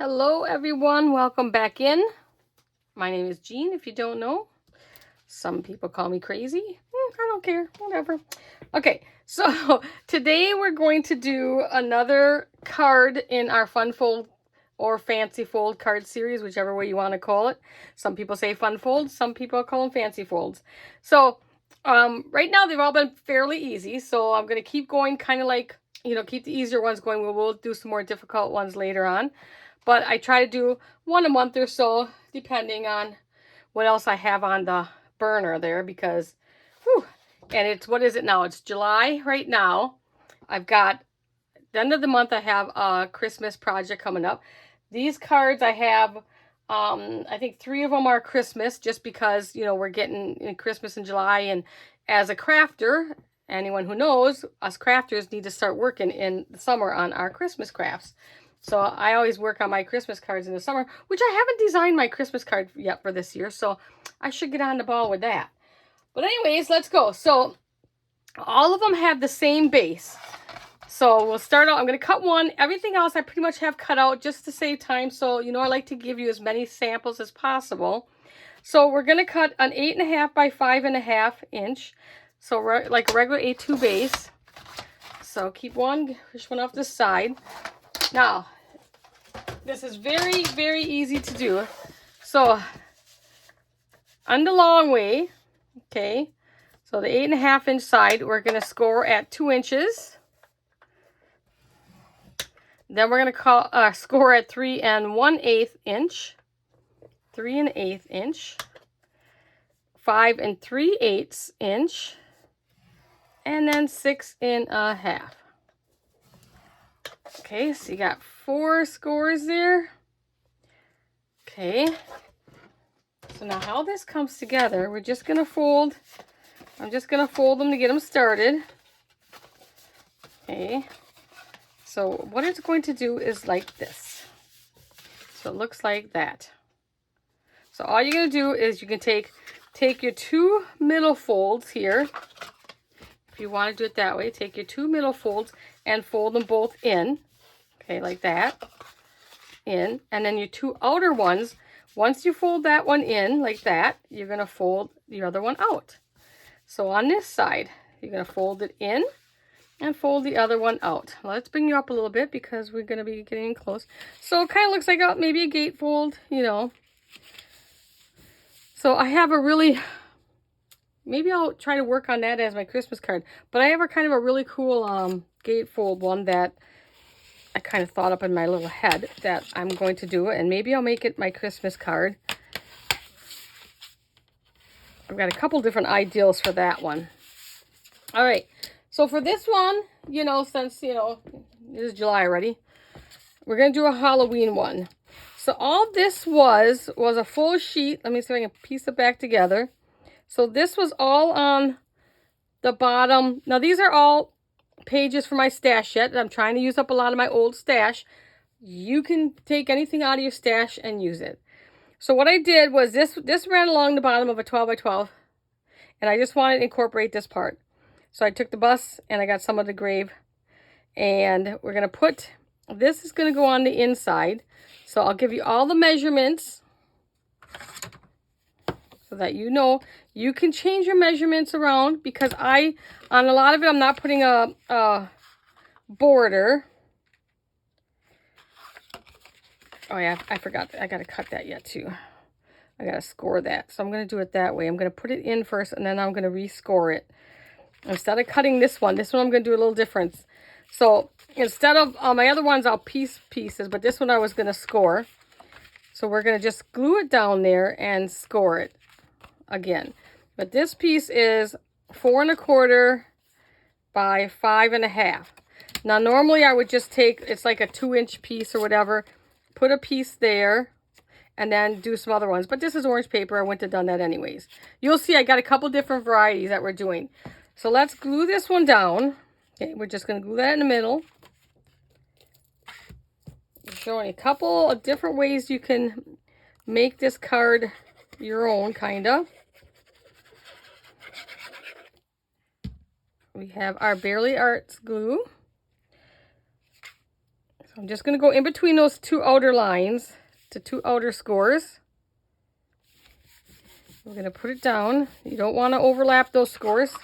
Hello everyone, welcome back in. My name is Jean, if you don't know. Some people call me crazy. I don't care, whatever. Okay, so today we're going to do another card in our fun fold or fancy fold card series, whichever way you want to call it. Some people say fun folds, some people call them fancy folds. So right now they've all been fairly easy, so I'm going to keep going kind of like, keep the easier ones going. We'll do some more difficult ones later on. But I try to do one a month or so, depending on what else I have on the burner there, because, whew, and it's, what is it now? It's July right now. I've got, the end of the month, I have a Christmas project coming up. These cards I have, I think 3 of them are Christmas, just because, we're getting in Christmas in July, and as a crafter, anyone who knows, us crafters need to start working in the summer on our Christmas crafts. So I always work on my Christmas cards in the summer, which I haven't designed my Christmas card yet for this year, so I should get on the ball with that. But anyways, let's go. So all of them have the same base. So we'll start out, I'm going to cut one. Everything else I pretty much have cut out just to save time. So, I like to give you as many samples as possible. So we're going to cut an 8.5 by 5.5 inch. So like a regular A2 base. So keep push one off the side. Now, this is very, very easy to do. So, on the long way, okay, so the 8.5 inch side, we're going to score at 2 inches. Then we're going to score at 3 1/8 inch, 3 1/8 inch, 5 3/8 inch, and then 6 1/2. Okay, so you got 4 scores there. Okay, so now how this comes together, we're just going to fold. I'm just going to fold them to get them started. Okay, so what it's going to do is like this. So it looks like that. So all you're going to do is you can take your 2 middle folds here. If you want to do it that way, take your 2 middle folds and fold them both in. Okay, like that. In. And then your 2 outer ones, once you fold that one in like that, you're going to fold the other one out. So on this side, you're going to fold it in and fold the other one out. Let's bring you up a little bit because we're going to be getting close. So it kind of looks like maybe a gatefold, So I have a really, maybe I'll try to work on that as my Christmas card. But I have a kind of a really cool gatefold one that I kind of thought up in my little head that I'm going to do, and maybe I'll make it my Christmas card. I've got a couple different ideals for that one. All right, so for this one, since, it is July already, we're going to do a Halloween one. So all this was a full sheet. Let me see if I can piece it back together. So this was all on the bottom. Now these are all pages for my stash yet. I'm trying to use up a lot of my old stash. You can take anything out of your stash and use it. So what I did was this ran along the bottom of a 12 by 12, and I just wanted to incorporate this part. So I took the bus and I got some of the grave, and we're going to put, this is going to go on the inside. So I'll give you all the measurements so that you can change your measurements around, because on a lot of it, I'm not putting a border. Oh yeah, I forgot. I got to cut that yet too. I got to score that. So I'm going to do it that way. I'm going to put it in first, and then I'm going to rescore it. Instead of cutting this one I'm going to do a little different. So instead of my other ones, I'll piece pieces, but this one I was going to score. So we're going to just glue it down there and score it again. But this piece is 4 1/4 by 5 1/2. Now normally I would just take, it's like a 2 inch piece or whatever, put a piece there, and then do some other ones. But this is orange paper. I wouldn't have done that anyways. You'll see I got a couple different varieties that we're doing. So let's glue this one down. Okay, we're just going to glue that in the middle. I'm showing a couple of different ways you can make this card your own, kind of. We have our Barely Arts glue. I'm just going to go in between those two outer lines, the two outer scores. We're going to put it down. You don't want to overlap those scores.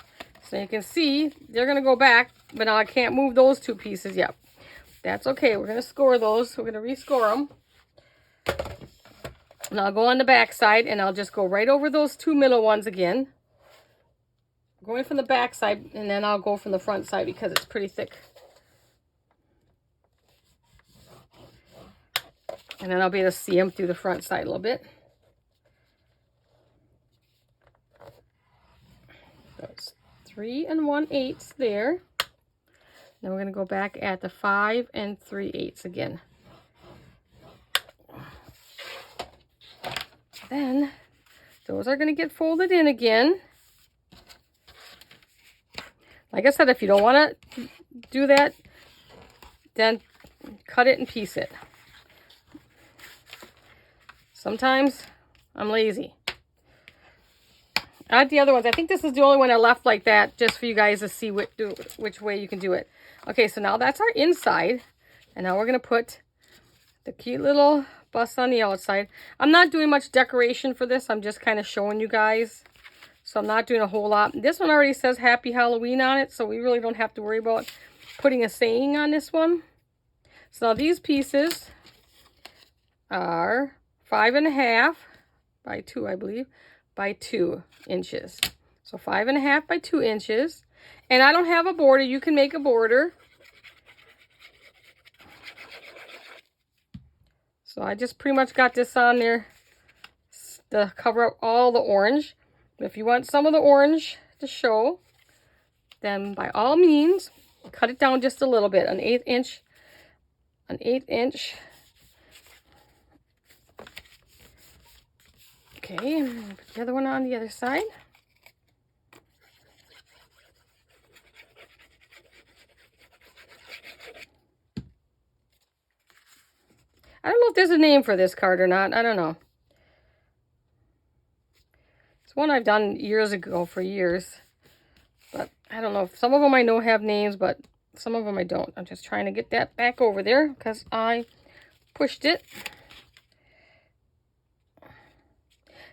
So you can see they're going to go back, but now I can't move those two pieces yet. That's okay. We're going to score those. We're going to rescore them. And I'll go on the back side and I'll just go right over those two middle ones again. Going from the back side, and then I'll go from the front side because it's pretty thick. And then I'll be able to see them through the front side a little bit. So it's 3 1/8 there. Then we're going to go back at the 5 3/8 again. Then those are going to get folded in again. Like I said, if you don't want to do that, then cut it and piece it. Sometimes I'm lazy. Add the other ones. I think this is the only one I left like that, just for you guys to see which way you can do it. Okay, so now that's our inside. And now we're going to put the cute little bust on the outside. I'm not doing much decoration for this. I'm just kind of showing you guys. So I'm not doing a whole lot. This one already says Happy Halloween on it, so we really don't have to worry about putting a saying on this one. So now these pieces are 5.5 by 2, I believe, by 2 inches. So 5.5 by 2 inches. And I don't have a border. You can make a border. So I just pretty much got this on there to cover up all the orange. If you want some of the orange to show, then by all means, cut it down just a little bit, an 1/8 inch. An 1/8 inch. Okay, and put the other one on the other side. I don't know if there's a name for this card or not. I don't know. It's one I've done years ago for years. But I don't know. Some of them I know have names, but some of them I don't. I'm just trying to get that back over there because I pushed it.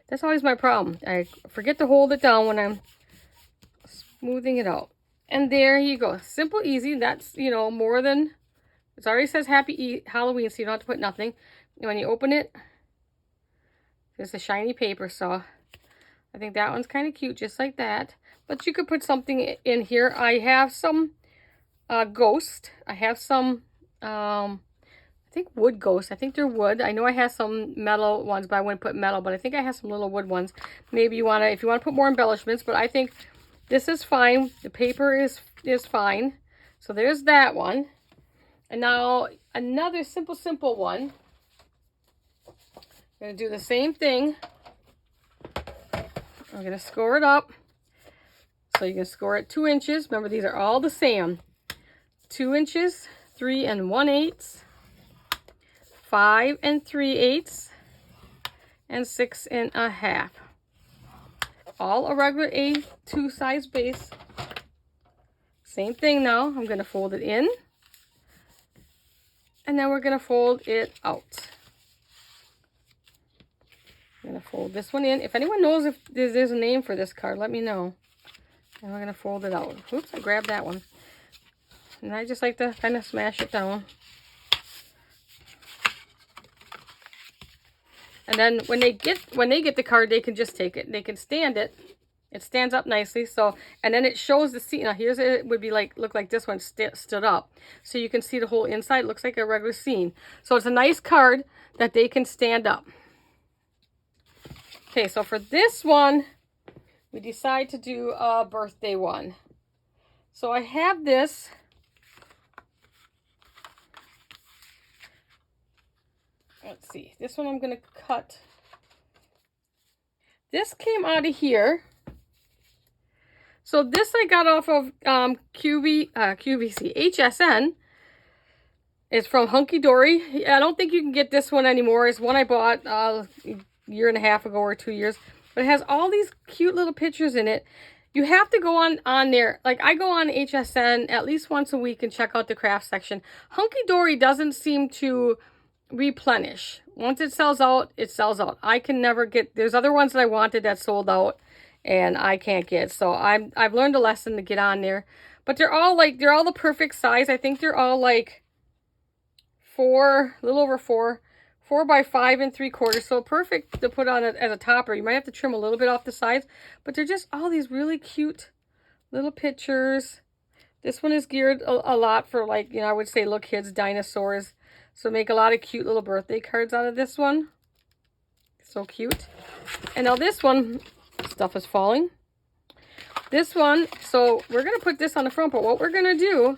That's always my problem. I forget to hold it down when I'm smoothing it out. And there you go. Simple, easy. That's, you know, more than... It already says Happy Halloween, so you don't have to put nothing. And when you open it, there's a shiny paper saw. I think that one's kind of cute, just like that. But you could put something in here. I have some ghost. I have some, I think wood ghost. I think they're wood. I know I have some metal ones, but I wouldn't put metal. But I think I have some little wood ones. Maybe you want to, if you want to put more embellishments. But I think this is fine. The paper is fine. So there's that one. And now another simple one. I'm going to do the same thing. I'm going to score it up. So you can score it 2 inches. Remember, these are all the same. 2 inches, 3 1/8, 5 3/8, and 6 1/2. All a regular A2 size base. Same thing now. I'm going to fold it in. And then we're going to fold it out. I'm going to fold this one in. If anyone knows if there's a name for this card, let me know. And we're going to fold it out. Oops, I grabbed that one. And I just like to kind of smash it down. And then when they get the card, they can just take it. They can stand it. It stands up nicely. So, and then it shows the scene. Now here's it would be like, look like this one stood up. So you can see the whole inside. It looks like a regular scene. So it's a nice card that they can stand up. Okay, so for this one, we decide to do a birthday one. So I have this. Let's see. This one I'm going to cut. This came out of here. So this I got off of HSN. It's from Hunky Dory. I don't think you can get this one anymore. It's one I bought a year and a half ago or 2 years. But it has all these cute little pictures in it. you have to go on there. Like, I go on HSN at least once a week and check out the craft section. Hunky Dory doesn't seem to replenish. Once it sells out, it sells out. I can never get, there's other ones that I wanted that sold out and I can't get. So I've learned a lesson to get on there. But they're all the perfect size. I think they're all like 4, a little over 4 by 5 3/4. So perfect to put on as a topper. You might have to trim a little bit off the sides, but they're just all these really cute little pictures. This one is geared a lot for, like, you know, I would say little kids, dinosaurs. So make a lot of cute little birthday cards out of this one. So cute. And now this one, stuff is falling. This one, so we're going to put this on the front, but what we're going to do,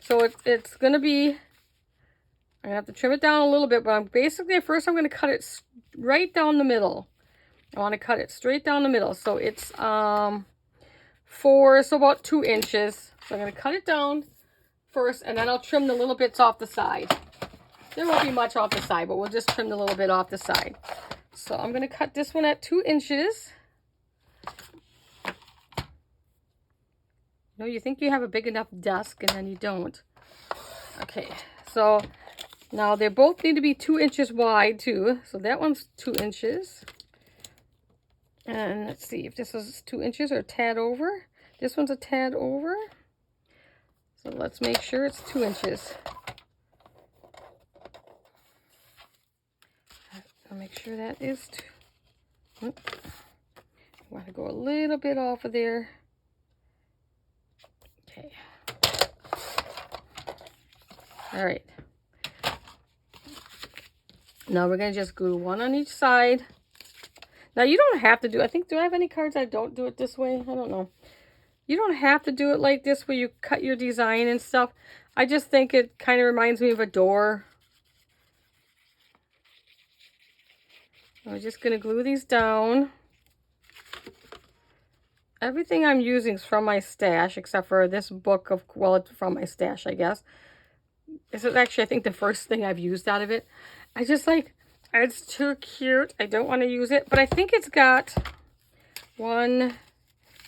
so it's going to be, I'm going to have to trim it down a little bit, but I'm basically, at first I'm going to cut it right down the middle. I want to cut it straight down the middle. So it's so about 2 inches. So I'm going to cut it down first, and then I'll trim the little bits off the side. There won't be much off the side, but we'll just trim the little bit off the side. So I'm going to cut this one at 2 inches. You know, you think you have a big enough desk, and then you don't. Okay, so now they both need to be 2 inches wide too. So that one's 2 inches. And let's see if this is 2 inches or a tad over. This one's a tad over. So let's make sure it's 2 inches. I'll make sure that is 2. I want to go a little bit off of there. Okay. All right. Now we're going to just glue one on each side. Now you don't have to do, I think, do I have any cards I don't do it this way? I don't know. You don't have to do it like this where you cut your design and stuff. I just think it kind of reminds me of a door. I'm just going to glue these down. Everything I'm using is from my stash, except for this book of, well, it's from my stash, I guess. This is actually, I think, the first thing I've used out of it. I just like, it's too cute. I don't want to use it, but I think it's got 1,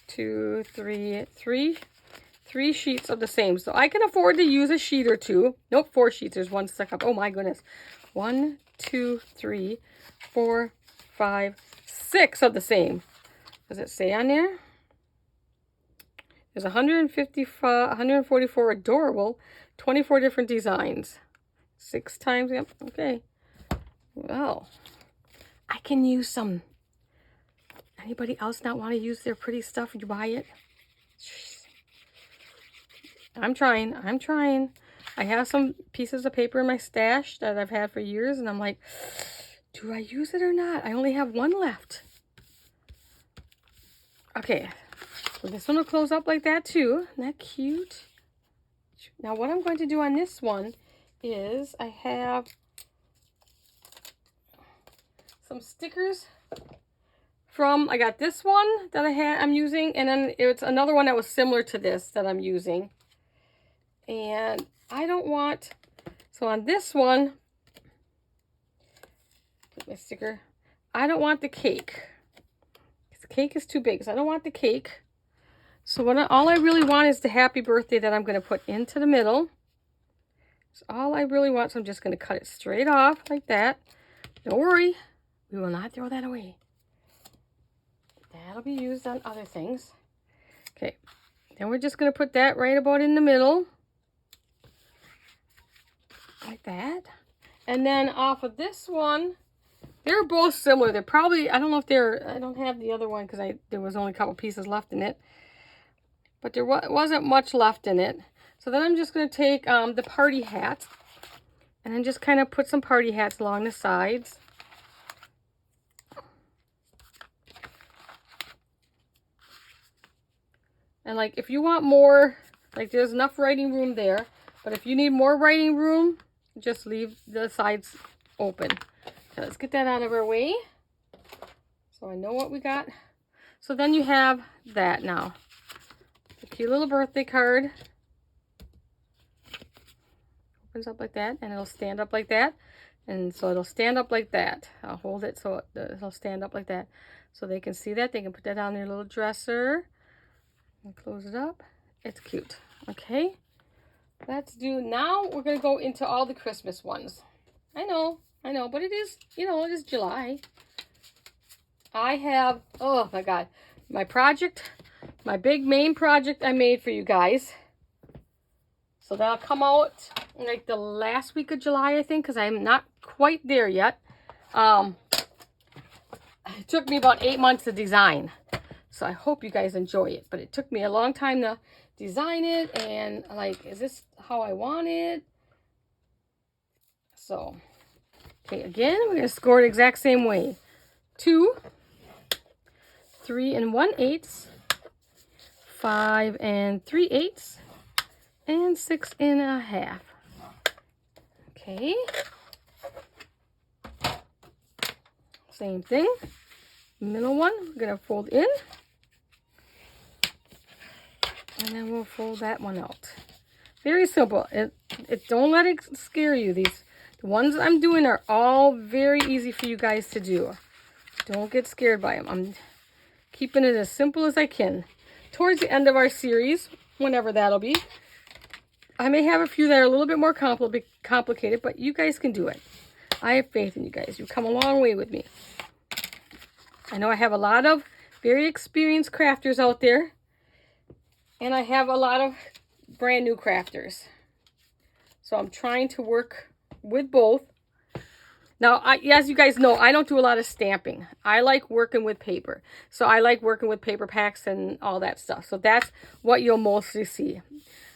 2, 3, 3 sheets of the same. So I can afford to use a sheet or 2. Nope, 4 sheets. There's one stuck up. Oh my goodness. 1, 2, 3, 4, 5, 6 of the same. Does it say on there? There's 144 adorable, 24 different designs. 6 times, yep, okay. Well, I can use some. Anybody else not want to use their pretty stuff? You buy it? I'm trying. I have some pieces of paper in my stash that I've had for years, and I'm like, do I use it or not? I only have 1 left. Okay, so this one will close up like that too. Isn't that cute? Now what I'm going to do on this one is I have some stickers from, I got this one that I'm using, and then it's another one that was similar to this that I'm using. And I don't want, so on this one, put my sticker, I don't want the cake. The cake is too big, so I don't want the cake. So all I really want is the happy birthday that I'm going to put into the middle. That's all I really want, so I'm just going to cut it straight off like that. Don't worry, we will not throw that away. That'll be used on other things. Okay, then we're just going to put that right about in the middle. Like that. And then off of this one, they're both similar. They're probably, I don't know if they're, I don't have the other one because there was only a couple pieces left in it. But there wasn't much left in it. So then I'm just going to take the party hat and then just kind of put some party hats along the sides. And like, if you want more, like there's enough writing room there. But if you need more writing room, just leave the sides open. So let's get that out of our way. So I know what we got. So then you have that now. A cute little birthday card. Opens up like that, and it'll stand up like that. And so it'll stand up like that. I'll hold it so it'll stand up like that. So they can see that. They can put that on their little dresser. I'll close it up. It's cute. Okay. Let's do, now we're going to go into all the Christmas ones. I know, but it is, you know, it is July. I have, oh my God, my project, my big main project I made for you guys. So that'll come out like the last week of July, I think, because I'm not quite there yet. It took me about 8 months to design. So I hope you guys enjoy it. But it took me a long time to design it. And like, is this how I want it? So, okay, again, we're going to score it exact same way. 2, 3 1/8, 5 3/8, and 6 1/2. Okay. Same thing. Middle one, we're going to fold in. And then we'll fold that one out. Very simple. Don't let it scare you. The ones I'm doing are all very easy for you guys to do. Don't get scared by them. I'm keeping it as simple as I can. Towards the end of our series, whenever that'll be, I may have a few that are a little bit more complicated, but you guys can do it. I have faith in you guys. You've come a long way with me. I know I have a lot of very experienced crafters out there, and I have a lot of brand new crafters. So I'm trying to work with both. Now, as you guys know, I don't do a lot of stamping. I like working with paper. So I like working with paper packs and all that stuff. So that's what you'll mostly see.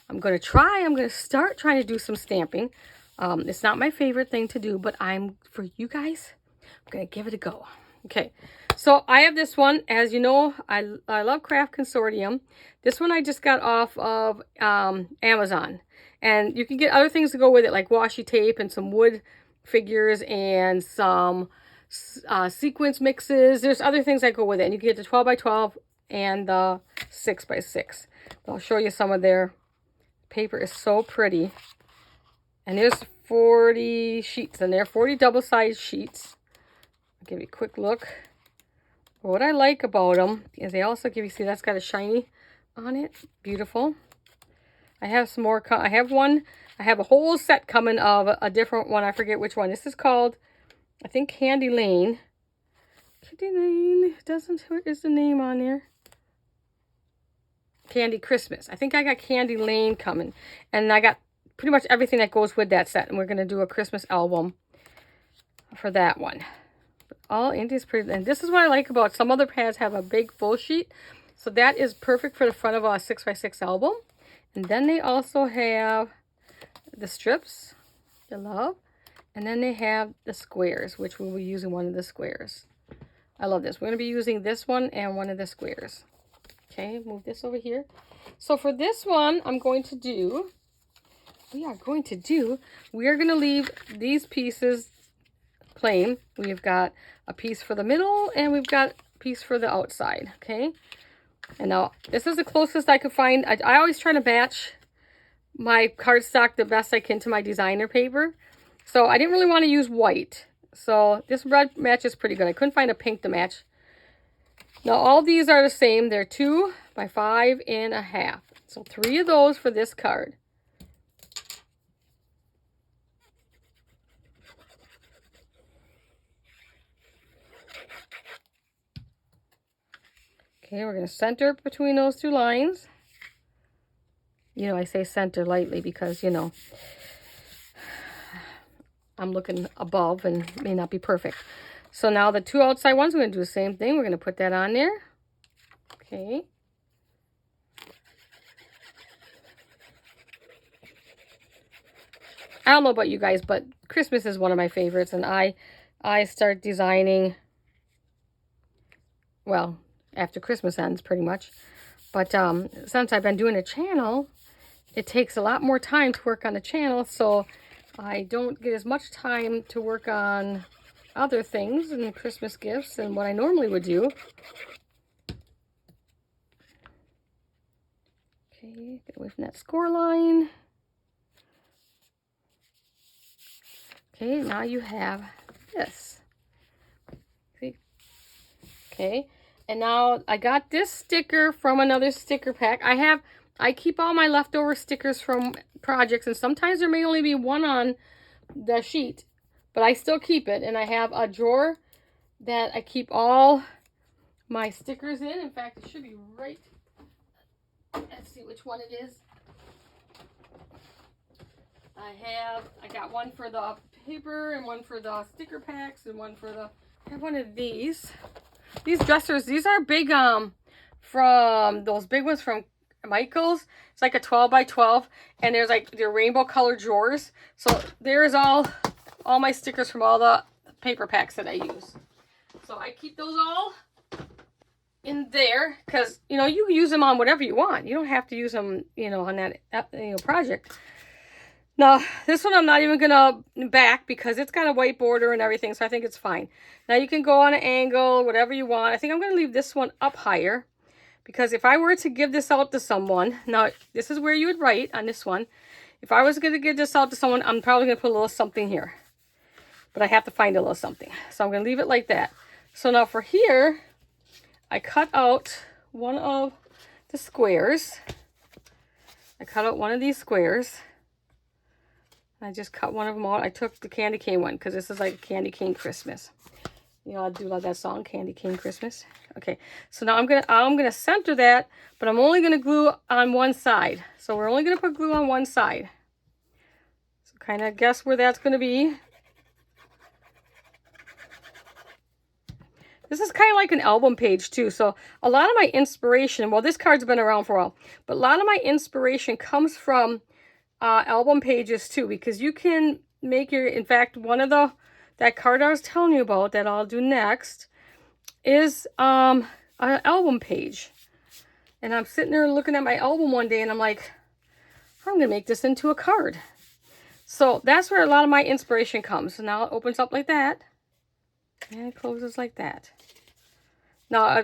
I'm going to start trying to do some stamping. It's not my favorite thing to do, but for you guys, I'm going to give it a go. Okay, so I have this one. As you know, I love Craft Consortium. This one I just got off of Amazon. And you can get other things to go with it, like washi tape and some wood figures and some sequence mixes. There's other things that go with it. And you can get the 12 by 12 and the 6 by 6. I'll show you some of their paper. Is so pretty. And there's 40 sheets in there, 40 double-sized sheets. I'll give you a quick look. What I like about them is they also give you, see that's got a shiny on it. Beautiful. I have some more. I have a whole set coming of a different one. I forget which one. This is called, I think, Candy Lane. Candy Lane. Where is the name on there? Candy Christmas. I think I got Candy Lane coming. And I got pretty much everything that goes with that set. And we're going to do a Christmas album for that one. All India's pretty. And this is what I like about some other pads have a big full sheet. So that is perfect for the front of a 6 by 6 album. And then they also have the strips, the love, and then they have the squares, which we'll be using one of the squares. I love this. We're going to be using this one and one of the squares. Okay, move this over here. So for this one, we are going to leave these pieces plain. We've got a piece for the middle and we've got a piece for the outside, okay? And now, this is the closest I could find. I always try to match my cardstock the best I can to my designer paper. So I didn't really want to use white. So this red matches pretty good. I couldn't find a pink to match. Now, all these are the same. They're 2 by 5 1/2. So 3 of those for this card. Okay, we're going to center between those 2 lines. You know, I say center lightly because, you know, I'm looking above and may not be perfect. So now the 2 outside ones, we're going to do the same thing. We're going to put that on there. Okay. I don't know about you guys, but Christmas is one of my favorites. And I start designing, well, after Christmas ends pretty much. But since I've been doing a channel, it takes a lot more time to work on a channel, so I don't get as much time to work on other things and Christmas gifts than what I normally would do. Okay, get away from that score line. Okay, now you have this. See? Okay, And now I got this sticker from another sticker pack. I keep all my leftover stickers from projects, and sometimes there may only be one on the sheet, but I still keep it. And I have a drawer that I keep all my stickers in. In fact, it should be right. Let's see which one it is. I got one for the paper and one for the sticker packs and one for the, I have one of these. These dressers, these are big, from those big ones from Michael's. It's like a 12 by 12, and there's like their rainbow colored drawers. So there's all my stickers from all the paper packs that I use. So I keep those all in there because, you know, you can use them on whatever you want. You don't have to use them, you know, on that, you know, project. Now, this one I'm not even going to back because it's got a white border and everything, so I think it's fine. Now, you can go on an angle, whatever you want. I think I'm going to leave this one up higher because if I were to give this out to someone, now, this is where you would write on this one. If I was going to give this out to someone, I'm probably going to put a little something here. But I have to find a little something. So I'm going to leave it like that. So now for here, I cut out one of the squares. I cut out one of these squares. I just cut one of them out. I took the candy cane one because this is like candy cane Christmas. You know, I do love that song, Candy Cane Christmas. Okay, so now I'm gonna center that, but I'm only gonna glue on one side. So we're only gonna put glue on one side. So kind of guess where that's gonna be. This is kind of like an album page too. So a lot of my inspiration, well, this card's been around for a while, but a lot of my inspiration comes from album pages too, because you can make your, in fact, one of that card I was telling you about that I'll do next is an album page. And I'm sitting there looking at my album one day and I'm like, I'm gonna make this into a card. So that's where a lot of my inspiration comes. So now it opens up like that and it closes like that. Now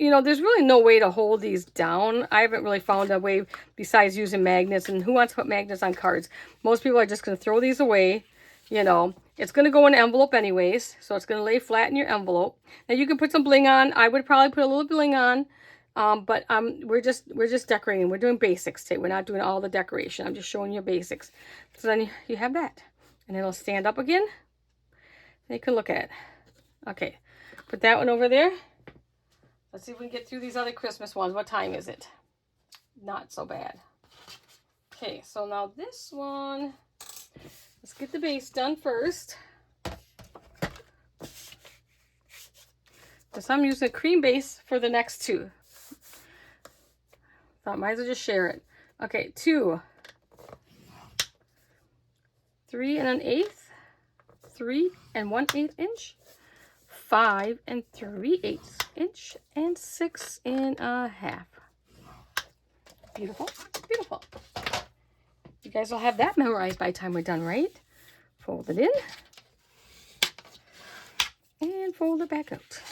you know, there's really no way to hold these down. I haven't really found a way besides using magnets. And who wants to put magnets on cards? Most people are just going to throw these away. You know, it's going to go in an envelope anyways. So it's going to lay flat in your envelope. Now you can put some bling on. I would probably put a little bling on. But we're just decorating. We're doing basics today. We're not doing all the decoration. I'm just showing you basics. So then you have that. And it'll stand up again. And you can look at it. Okay. Put that one over there. Let's see if we can get through these other Christmas ones. What time is it? Not so bad. Okay, so now this one, let's get the base done first. So I'm using a cream base for the next two. Thought might as well just share it. Okay, 2, 3 1/8, 3 1/8 inch. 5 3/8 inch and 6 1/2. Beautiful, beautiful. You guys will have that memorized by the time we're done, right? Fold it in and fold it back out.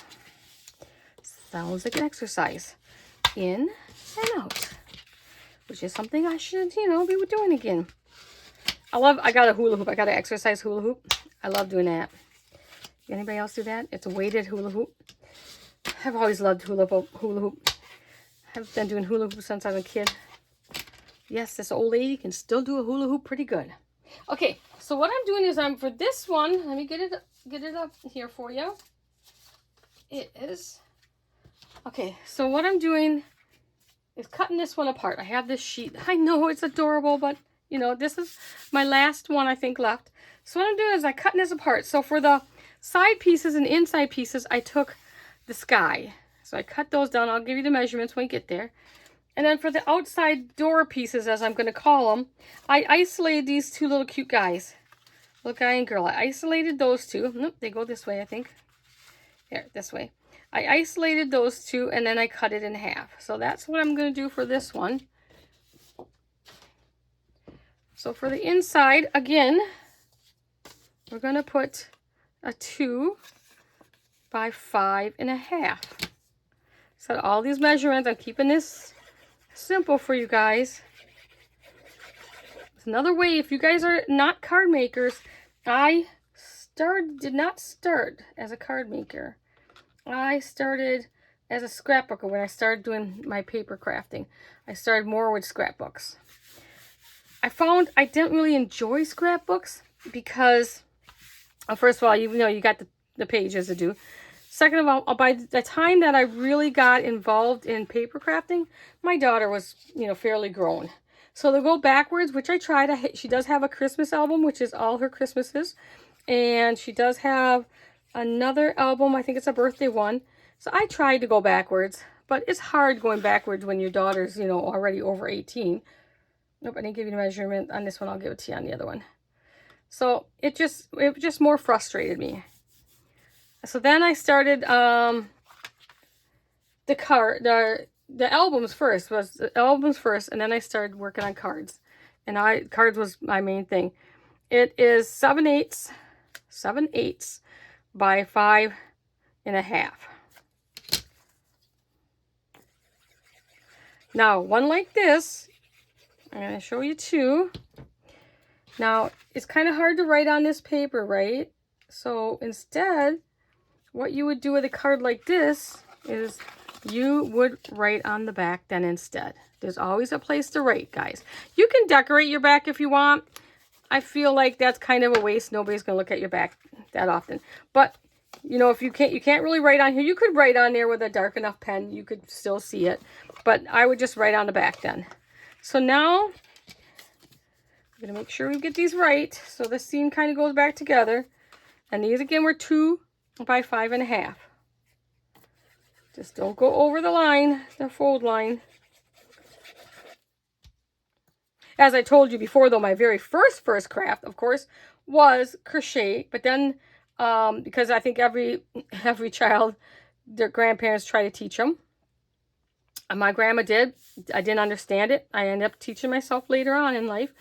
Sounds like an exercise. In and out, which is something I should, you know, be doing again. I got a hula hoop. I got an exercise hula hoop. I love doing that. Anybody else do that? It's a weighted hula hoop. I've always loved hula hoop. I've been doing hula hoop since I was a kid. Yes, this old lady can still do a hula hoop pretty good. Okay, so what I'm doing is for this one, let me get it up here for you. It is, okay, so what I'm doing is cutting this one apart. I have this sheet. I know it's adorable, but you know, this is my last one I think left. So what I'm doing is I'm cutting this apart. So for the side pieces and inside pieces, I took the sky. So I cut those down. I'll give you the measurements when we get there. And then for the outside door pieces, as I'm going to call them, I isolated these two little cute guys. Little guy and girl. I isolated those two. Nope, they go this way, I think. Here, this way. I isolated those two, and then I cut it in half. So that's what I'm going to do for this one. So for the inside, again, we're going to put a 2 by 5 1/2. So all these measurements, I'm keeping this simple for you guys. It's another way, if you guys are not card makers, I did not start as a card maker. I started as a scrapbooker when I started doing my paper crafting. I started more with scrapbooks. I found I didn't really enjoy scrapbooks because, first of all, you know, you got the pages to do. Second of all, by the time that I really got involved in paper crafting, my daughter was, you know, fairly grown. So to go backwards, which I tried, she does have a Christmas album, which is all her Christmases. And she does have another album, I think it's a birthday one. So I tried to go backwards, but it's hard going backwards when your daughter's, you know, already over 18. Nope, I didn't give you the measurement on this one. I'll give it to you on the other one. So it just more frustrated me. So then I started the albums first, and then I started working on cards. And cards was my main thing. It is 7/8 by 5.5. Now, one like this, I'm going to show you two. Now, it's kind of hard to write on this paper, right? So instead, what you would do with a card like this is you would write on the back then instead. There's always a place to write, guys. You can decorate your back if you want. I feel like that's kind of a waste. Nobody's going to look at your back that often. But, you know, if you can't really write on here. You could write on there with a dark enough pen. You could still see it. But I would just write on the back then. So now, I'm going to make sure we get these right. So the scene kind of goes back together. And these, again, were 2 by 5.5. Just don't go over the line, the fold line. As I told you before, though, my very first craft, of course, was crochet. But then, because I think every child, their grandparents try to teach them. And my grandma did. I didn't understand it. I ended up teaching myself later on in life.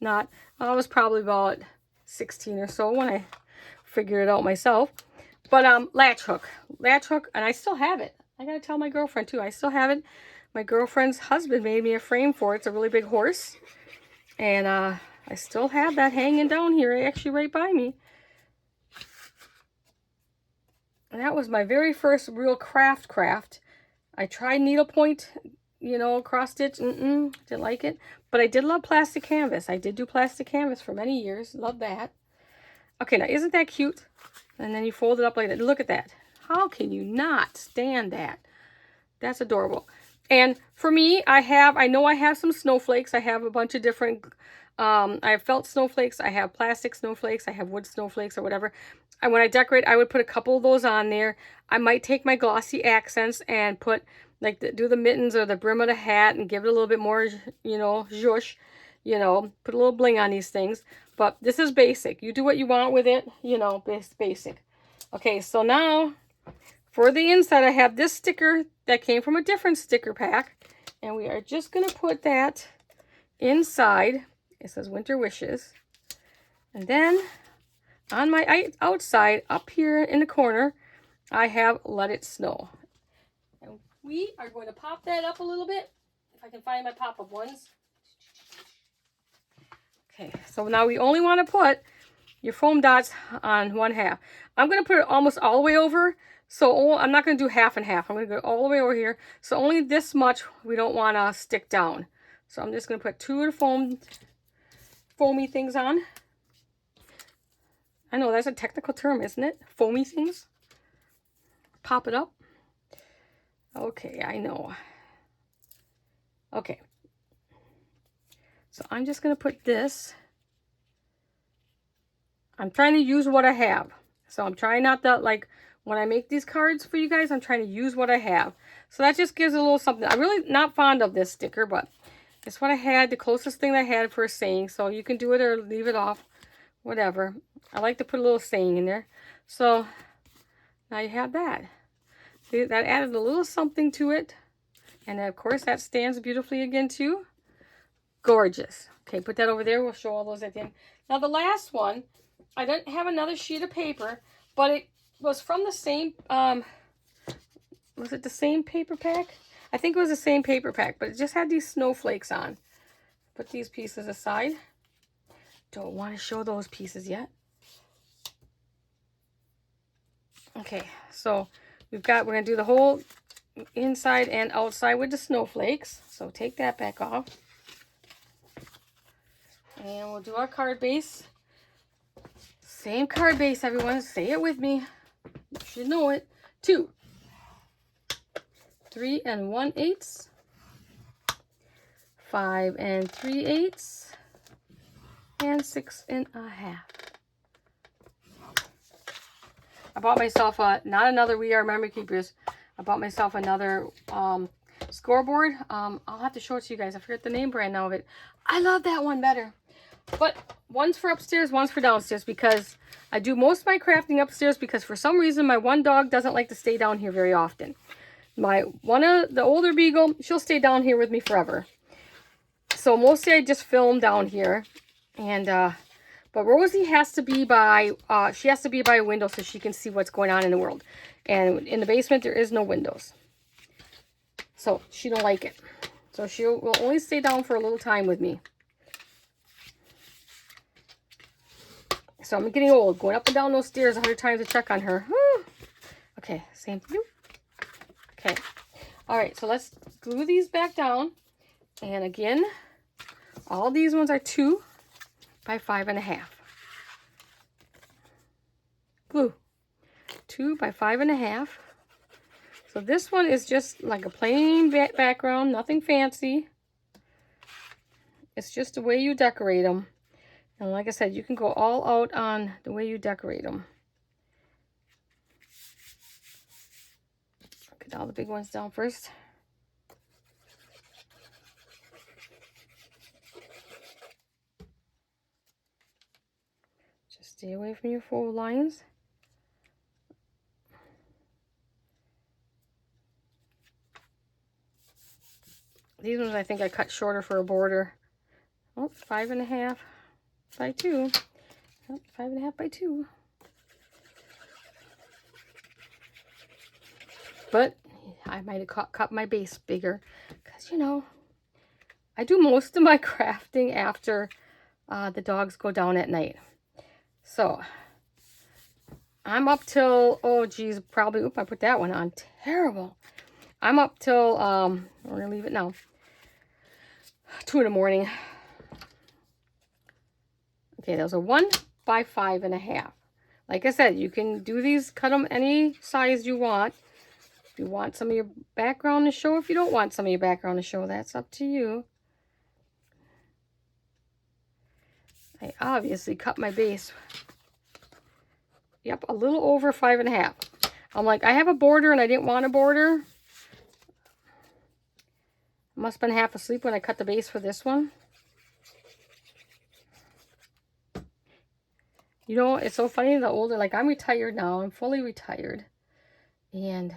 I was probably about 16 or so when I figured it out myself. But latch hook, and I still have it. I gotta tell my girlfriend too. I still have it. My girlfriend's husband made me a frame for it. It's a really big horse. And I still have that hanging down here, actually right by me. And that was my very first real craft. I tried needlepoint, you know, cross stitch. Didn't like it. But I did love plastic canvas. I did do plastic canvas for many years. Love that. Okay, now isn't that cute? And then you fold it up like that. Look at that. How can you not stand that? That's adorable. And for me, I know I have some snowflakes. I have a bunch of different, I have felt snowflakes. I have plastic snowflakes. I have wood snowflakes or whatever. And when I decorate, I would put a couple of those on there. I might take my glossy accents and put, like, do the mittens or the brim of the hat and give it a little bit more, you know, zhuzh. You know, put a little bling on these things. But this is basic. You do what you want with it, you know, basic. Okay, so now for the inside, I have this sticker that came from a different sticker pack. And we are just going to put that inside. It says Winter Wishes. And then on my outside, up here in the corner, I have Let It Snow. And we are going to pop that up a little bit. If I can find my pop-up ones. Okay, so now we only want to put your foam dots on one half. I'm going to put it almost all the way over. So I'm not going to do half and half. I'm going to go all the way over here. So only this much we don't want to stick down. So I'm just going to put 2 of the foamy things on. I know that's a technical term, isn't it? Foamy things. Pop it up. Okay, I know. Okay. So I'm just going to put this. I'm trying to use what I have. So I'm trying not to, like, when I make these cards for you guys, I'm trying to use what I have. So that just gives a little something. I'm really not fond of this sticker, but it's what I had, the closest thing I had for a saying. So you can do it or leave it off, whatever. I like to put a little saying in there. So now you have that. See, that added a little something to it. And then, of course, that stands beautifully again, too. Gorgeous. Okay, put that over there. We'll show all those at the end. Now, the last one, I didn't have another sheet of paper, but it was from the same, was it the same paper pack? I think it was the same paper pack, but it just had these snowflakes on. Put these pieces aside. Don't want to show those pieces yet. Okay, so we're going to do the whole inside and outside with the snowflakes. So take that back off. And we'll do our card base. Same card base, everyone. Say it with me. You should know it. 2, 3 1/8, 5 3/8, and 6 1/2. I bought myself not another We Are Memory Keepers. I bought myself another scoreboard. I'll have to show it to you guys. I forget the name brand now of it. I love that one better. But one's for upstairs, one's for downstairs, because I do most of my crafting upstairs because for some reason my one dog doesn't like to stay down here very often. One of the older beagle, she'll stay down here with me forever. So mostly I just film down here. And but Rosie has to be by she has to be by a window so she can see what's going on in the world. And in the basement there is no windows. So she don't like it. So she will only stay down for a little time with me. So I'm getting old, going up and down those stairs 100 times to check on her. Whew. Okay, same for you. Okay. All right, so let's glue these back down. And again, all these ones are 2 by 5 1/2. Glue. 2 by 5 1/2. So this one is just like a plain background, nothing fancy. It's just the way you decorate them. And like I said, you can go all out on the way you decorate them. Get all the big ones down first. Just stay away from your fold lines. These ones I think I cut shorter for a border. Oh, 5 1/2 by 2. Oh, 5 1/2 by 2. But I might have cut my base bigger because, you know, I do most of my crafting after the dogs go down at night. So I'm up till, oh geez, probably, oop, I put that one on. Terrible. I'm up till, we're going to leave it now, 2 in the morning. Okay, those are 1 by 5 1/2. Like I said, you can do these, cut them any size you want. If you want some of your background to show, if you don't want some of your background to show, that's up to you. I obviously cut my base. Yep, a little over 5 1/2. I'm like, I have a border and I didn't want a border. I must have been half asleep when I cut the base for this one. You know, it's so funny, the older, like I'm retired now, I'm fully retired. And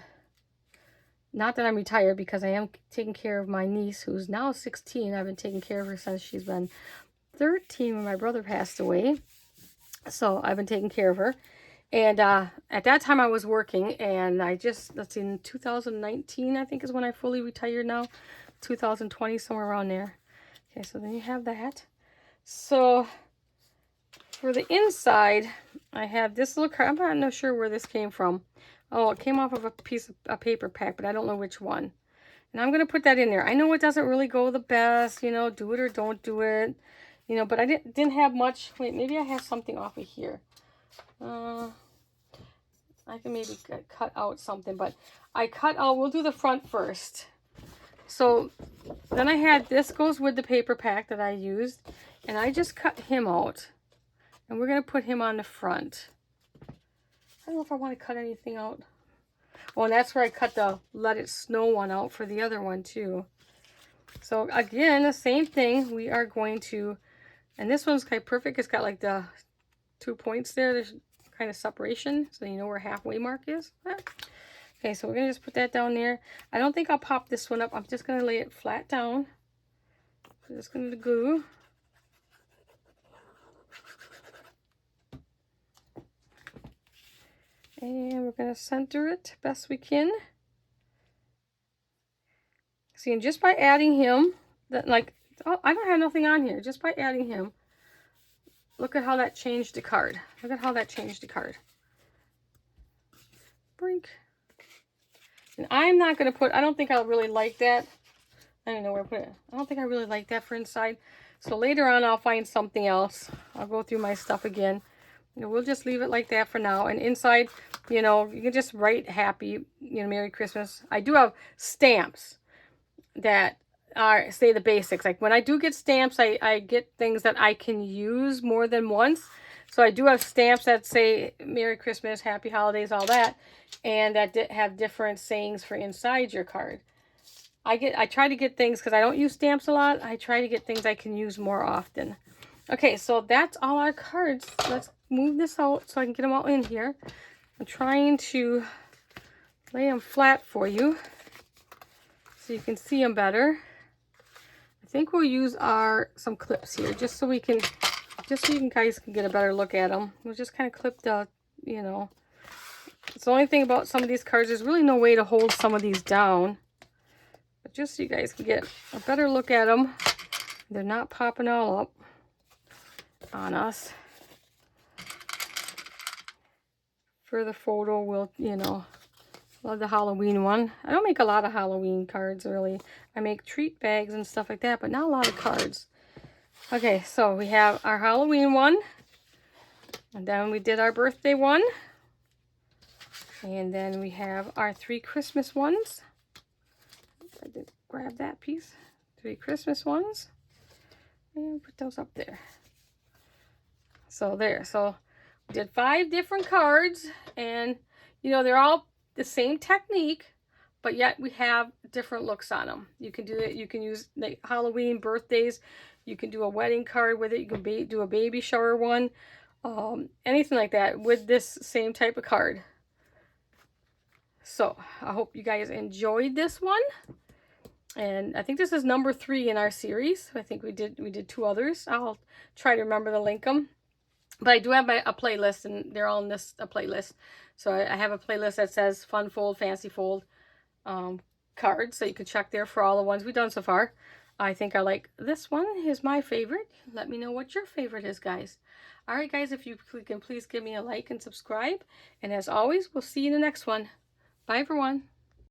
not that I'm retired because I am taking care of my niece who's now 16. I've been taking care of her since she's been 13 when my brother passed away. So I've been taking care of her. And at that time I was working, and I just, that's in 2019, I think is when I fully retired now. 2020, somewhere around there. Okay, so then you have that. So for the inside, I have this little card. I'm not sure where this came from. Oh, it came off of a piece of a paper pack, but I don't know which one. And I'm going to put that in there. I know it doesn't really go the best, you know, do it or don't do it. You know, but I didn't have much. Wait, maybe I have something off of here. I can maybe cut out something, but I cut out, we'll do the front first. So then I had, this goes with the paper pack that I used, and I just cut him out. And we're going to put him on the front. I don't know if I want to cut anything out. Oh, and that's where I cut the Let It Snow one out for the other one too. So again, the same thing. We are going to, and this one's kind of perfect. It's got like the 2 points there. There's kind of separation, so you know where halfway mark is. Okay, so we're going to just put that down there. I don't think I'll pop this one up. I'm just going to lay it flat down. I'm just going to glue. And we're going to center it best we can. See, and just by adding him, that, like, oh, I don't have nothing on here. Just by adding him, look at how that changed the card. Look at how that changed the card. Brink. And I'm not going to put, I don't think I'll really like that. I don't know where to put it. I don't think I really like that for inside. So later on, I'll find something else. I'll go through my stuff again. We'll just leave it like that for now. And inside, you know, you can just write happy, you know, Merry Christmas. I do have stamps that are, say, the basics. Like when I do get stamps, I get things that I can use more than once. So I do have stamps that say Merry Christmas, Happy Holidays, all that. And that have different sayings for inside your card. I try to get things, because I don't use stamps a lot, I try to get things I can use more often. Okay, so that's all our cards. Let's move this out so I can get them all in here. I'm trying to lay them flat for you so you can see them better. I think we'll use some clips here just so you guys can get a better look at them. We'll just kind of clip the, you know. It's the only thing about some of these cards, there's really no way to hold some of these down. But just so you guys can get a better look at them. They're not popping all up on us. For the photo, we'll, you know, love the Halloween one. I don't make a lot of Halloween cards, really. I make treat bags and stuff like that, but not a lot of cards. Okay, so we have our Halloween one. And then we did our birthday one. And then we have our 3 Christmas ones. I did grab that piece. 3 Christmas ones. And put those up there. So there. So we did 5 different cards. And, you know, they're all the same technique, but yet we have different looks on them. You can do it. You can use like Halloween, birthdays. You can do a wedding card with it. You can do a baby shower one. Anything like that with this same type of card. So I hope you guys enjoyed this one. And I think this is number 3 in our series. I think we did 2 others. I'll try to remember to link them. But I do have a playlist, and they're all in this playlist. So I have a playlist that says Fun Fold, Fancy Fold cards. So you can check there for all the ones we've done so far. I think I like this one is my favorite. Let me know what your favorite is, guys. All right, guys, if you can please give me a like and subscribe. And as always, we'll see you in the next one. Bye, everyone.